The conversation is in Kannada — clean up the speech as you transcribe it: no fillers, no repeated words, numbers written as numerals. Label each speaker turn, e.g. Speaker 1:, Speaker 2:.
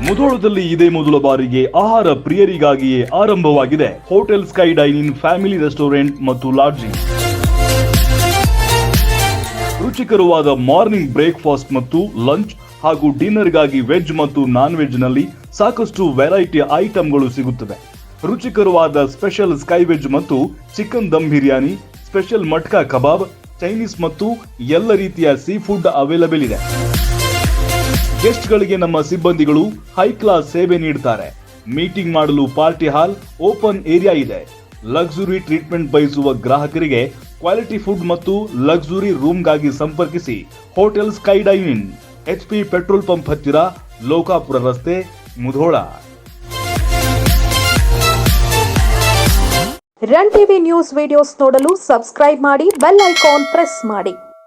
Speaker 1: ಮುಧೋಳದಲ್ಲಿ ಇದೇ ಮೊದಲ ಬಾರಿಗೆ ಆಹಾರ ಪ್ರಿಯರಿಗಾಗಿಯೇ ಆರಂಭವಾಗಿದೆ hotel sky dining family restaurant ಮತ್ತು ಲಾಡ್ಜಿಂಗ್. ರುಚಿಕರವಾದ ಮಾರ್ನಿಂಗ್ ಬ್ರೇಕ್ಫಾಸ್ಟ್ ಮತ್ತು ಲಂಚ್ ಹಾಗೂ ಡಿನ್ನರ್ಗಾಗಿ ವೆಜ್ ಮತ್ತು ನಾನ್ ವೆಜ್ ನಲ್ಲಿ ಸಾಕಷ್ಟು ವೆರೈಟಿ ಐಟಂಗಳು ಸಿಗುತ್ತವೆ. ರುಚಿಕರವಾದ ಸ್ಪೆಷಲ್ ಸ್ಕೈ ವೆಜ್ ಮತ್ತು ಚಿಕನ್ ದಮ್ ಬಿರಿಯಾನಿ, ಸ್ಪೆಷಲ್ ಮಟ್ಕಾ ಕಬಾಬ್, ಚೈನೀಸ್ ಮತ್ತು ಎಲ್ಲ ರೀತಿಯ ಸೀ ಫುಡ್ ಅವೈಲಬಲ್ ಇದೆ. ಗೆಸ್ಟ್ ಗಳಿಗೆ ನಮ್ಮ ಸಿಬ್ಬಂದಿಗಳು ಹೈ ಕ್ಲಾಸ್ ಸೇವೆ ನೀಡುತ್ತಾರೆ. ಮೀಟಿಂಗ್ ಮಾಡಲು ಪಾರ್ಟಿ ಹಾಲ್, ಓಪನ್ ಏರಿಯಾ ಇದೆ. ಲಕ್ಸುರಿ ಟ್ರೀಟ್ಮೆಂಟ್ ಬಯಸುವ ಗ್ರಾಹಕರಿಗೆ ಕ್ವಾಲಿಟಿ ಫುಡ್ ಮತ್ತು ಲಕ್ಸುರಿ ರೂಮ್ಗಾಗಿ ಸಂಪರ್ಕಿಸಿ hotel sky dining, HP petrol pump ಹತ್ತಿರ, ಲೋಕಾಪುರ ರಸ್ತೆ, Mudhol.
Speaker 2: Run TV news videos ನೋಡಲು ಸಬ್ಸ್ಕ್ರೈಬ್ ಮಾಡಿ, ಬೆಲ್ ಐಕಾನ್ ಪ್ರೆಸ್ ಮಾಡಿ.